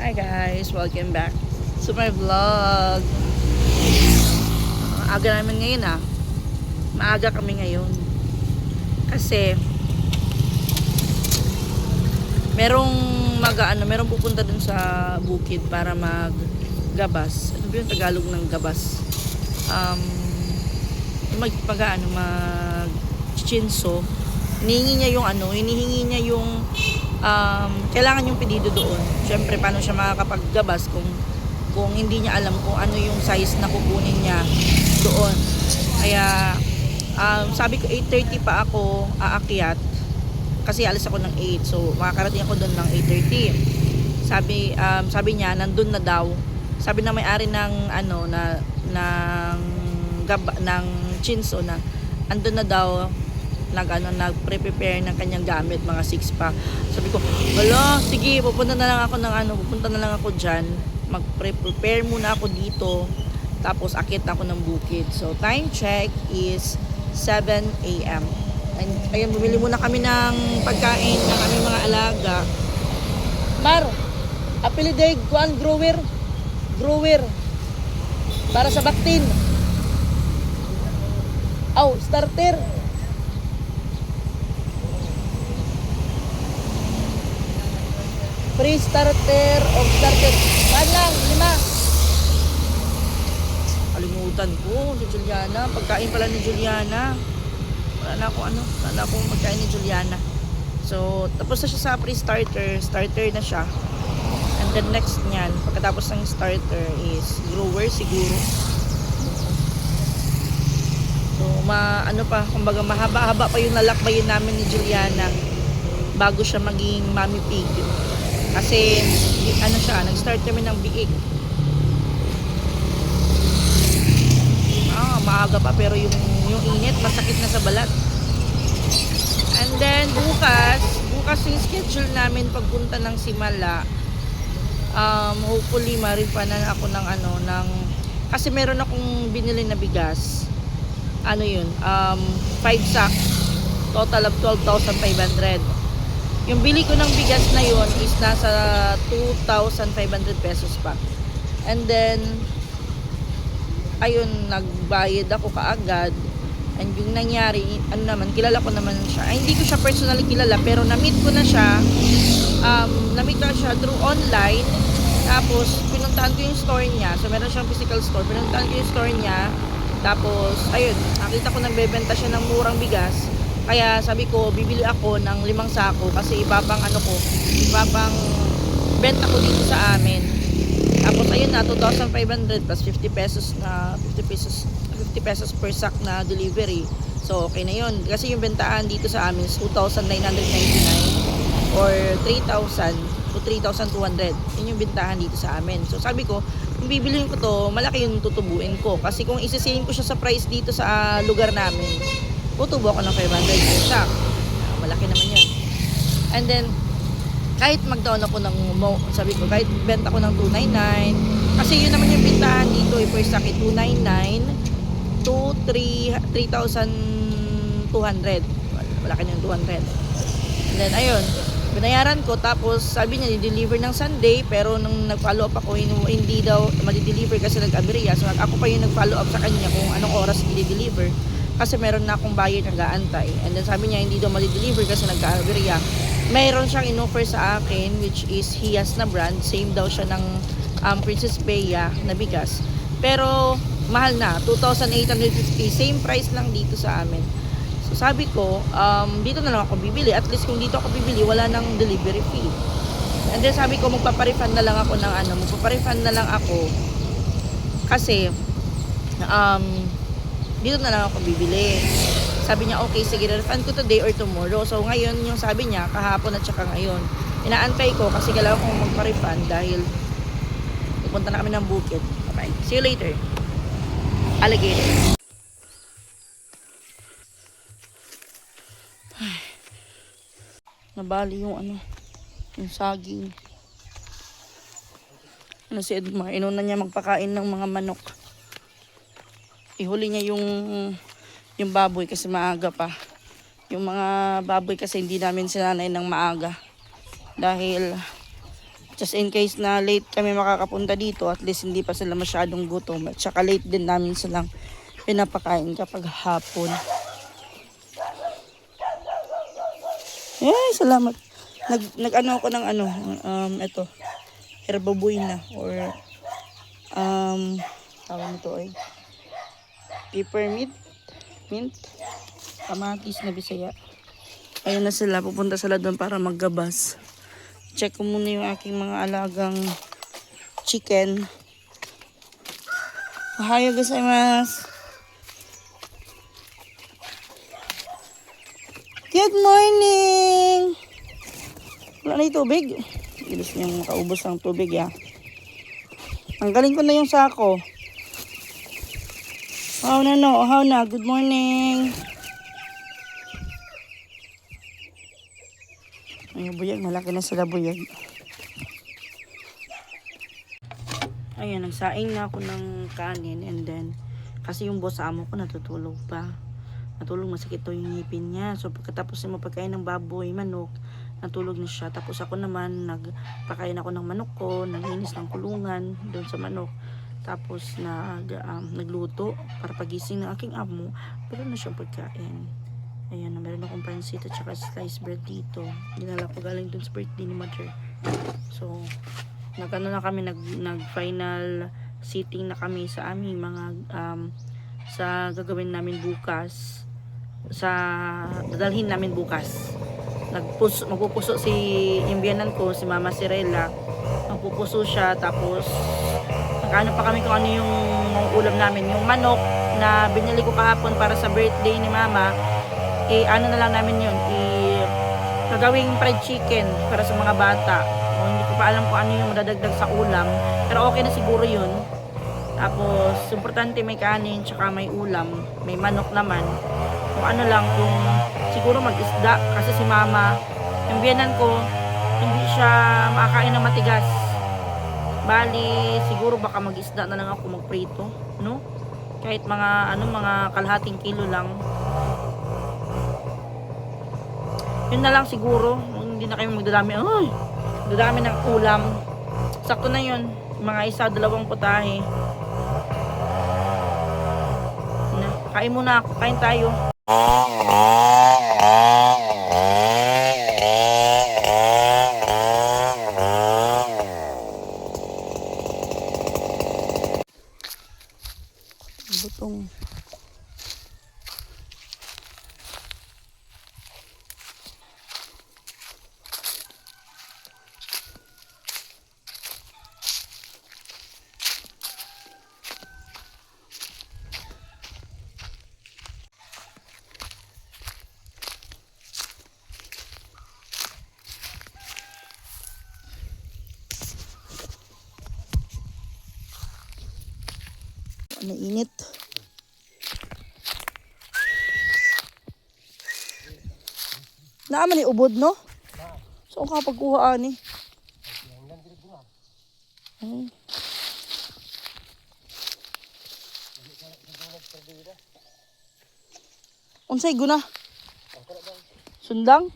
Hi guys, welcome back to my vlog. Aga naman ngayon Maaga kami ngayon. Kasi merong merong pupunta dun sa bukid para maggabas. Ano ba yung Tagalog ng gabas? Mag chinso. Hinihingi niya yung kailangan yung pedido doon. Syempre, paano siya makakapaggabas kung hindi niya alam kung ano yung size na kukunin niya doon. Kaya sabi ko 8:30 pa ako aakyat kasi alis ako ng 8. So makakarating ako doon ng 8:30. Sabi niya nandun na daw. Sabi na may-ari ng ng chinso na andun na daw nag-prepare ng kanyang gamit, mga 6 pa. Sabi ko, wala, sige, pupunta na lang ako dyan. Mag-prepare muna ako dito. Tapos, akit ako ng bukid. So, time check is 7 a.m. And, ayun, bumili muna kami ng pagkain ng aming mga alaga. Mar, apeliday, grower. Para sa baktin. Starter. Free starter of starter. Saan lang? 5. Kalimutan ko si Juliana. Pagkain pala ni Juliana. Wala na akong pagkain ni Juliana. So, tapos na siya sa free starter. Starter na siya. And then next niyan, pagkatapos ng starter is grower siguro. So, kumbaga mahaba-haba pa yung nalakbayin namin ni Juliana bago siya maging mommy pig. Kasi nag-start kami ng biik. Maaga pa pero yung init masakit na sa balat. And then bukas yung schedule namin pagpunta ng Simala. Hopefully marifanan ako ng kasi meron akong binili na bigas. 5 sacks. Total of 12,500. Yung bili ko ng bigas na yun is nasa 2,500 pesos pa. And then, ayun, nagbayad ako kaagad. And yung nangyari, kilala ko naman siya. Hindi ko siya personally kilala, pero na-meet ko na siya. Na-meet ko na siya through online. Tapos, pinuntahan ko yung store niya. So, meron siyang physical store. Pinuntahan ko yung store niya. Tapos, ayun, nakita ko nagbebenta siya ng murang bigas. Kaya sabi ko, bibili ako ng 5 sako kasi ipapang benta ko dito sa amin. Tapos ayun na, 2,500 plus 50 pesos per sack na delivery. So okay na yun. Kasi yung bentahan dito sa amin is 2,999 or 3,000 to 3,200. Yun yung bentahan dito sa amin. So sabi ko, kung bibiliin ko to, malaki yung tutubuin ko. Kasi kung isisilin ko siya sa price dito sa lugar namin, tutubo ako ng 500 per sack. Malaki naman yan. And then, kahit mag-down ako sabi ko, kahit benta ko ng 299, kasi yun naman yung bintahan dito, per sack 299 to 3,200. Malaki na yung 200. And then, ayun, binayaran ko, tapos sabi niya, i-deliver ng Sunday, pero nung nag-follow up ako, hindi daw ma-deliver kasi nag-aberya. So, ako pa yung nag-follow up sa kanya kung anong oras i-deliver. Kasi meron na akong buyer nag-aantay. And then sabi niya hindi daw ma-deliver kasi nagka-aberya. Mayroon siyang in-offer sa akin which is Hiyas na brand. Same daw siya ng Princess Bea na bigas. Pero mahal na, 2,850. Same price lang dito sa amin. So sabi ko, dito na lang ako bibili. At least kung dito ako bibili, wala nang delivery fee. And then sabi ko, magpaparefund na lang ako kasi dito na lang ako bibili. Sabi niya, okay, sige, refund ko today or tomorrow. So, ngayon, yung sabi niya, kahapon at saka ngayon, inaantay ko kasi kailangan kong magpa-refund dahil pupunta na kami ng bukid. Okay, see you later. Alligator. Ay, nabali yung saging. Si Edmar, inuna niya magpakain ng mga manok. Ihuli niya yung baboy kasi maaga pa. Yung mga baboy kasi hindi namin sinanay ng maaga. Dahil Just in case na late kami makakapunta dito, at least hindi pa sila masyadong gutom. At saka late din namin silang pinapakain kapag hapon. Eh, salamat. Nag-ano ako ng ito, herbabuena or tawag nito ay peppermint, mint, kamatis na Bisaya. Ayun na sila, pupunta sila doon para maggabas. Check ko muna yung aking mga alagang chicken. Ohayo gozaimasu. Good morning! Wala na yung tubig. Ilis niyang makaubos ng tubig, ya. Tanggalin ko na yung sako. Ohaw na no, ohaw na. Good morning! Ay, buyag. Malaki na sila buyag. Ayan, nagsaing na ako ng kanin and then, kasi yung boss amo ko natutulog pa. Natulog, masakit to yung ngipin niya. So, pagkatapos niya mapagkain ng baboy, manok, natulog na siya. Tapos ako naman, nagpakain ako ng manok ko, naglinis ng kulungan doon sa manok. Tapos, nagluto para pagising ng aking amo, pero na siyang pagkain. Ayan, meron akong pansit at saka sliced bread dito. Dinala ko galing dun sa birthday ni mother. So, nag-final sitting na kami sa aming mga, sa gagawin namin bukas. Dadalhin namin bukas. Magpupuso si yung biyanan ko, si Mama Cirela. Magpupuso siya, tapos, nagano pa kami kung ano yung ulam namin. Yung manok na binili ko kahapon para sa birthday ni Mama, ano na lang namin yun, gagawing fried chicken para sa mga bata. Hindi ko pa alam kung ano yung madadagdag sa ulam, pero okay na siguro yun. Tapos importante may kanin tsaka may ulam, may manok naman. Kung ano lang, kung siguro mag-isda, kasi si Mama, yung biyanan ko, hindi siya makakain ng matigas. Bali siguro baka mag-isda na lang ako, magprito, no? Kahit mga kalahating kilo lang. Yun na lang siguro. Hindi na kayo magdadami. Ay, magdadami ng ulam. Sakto na yun. Mga 1-2 putahe. Kain muna ako. Kain tayo. Butong. Nainit. Naaman ni ubod, no? So, kapag kuhaan eh. Ay. Unsay guna? Sundang?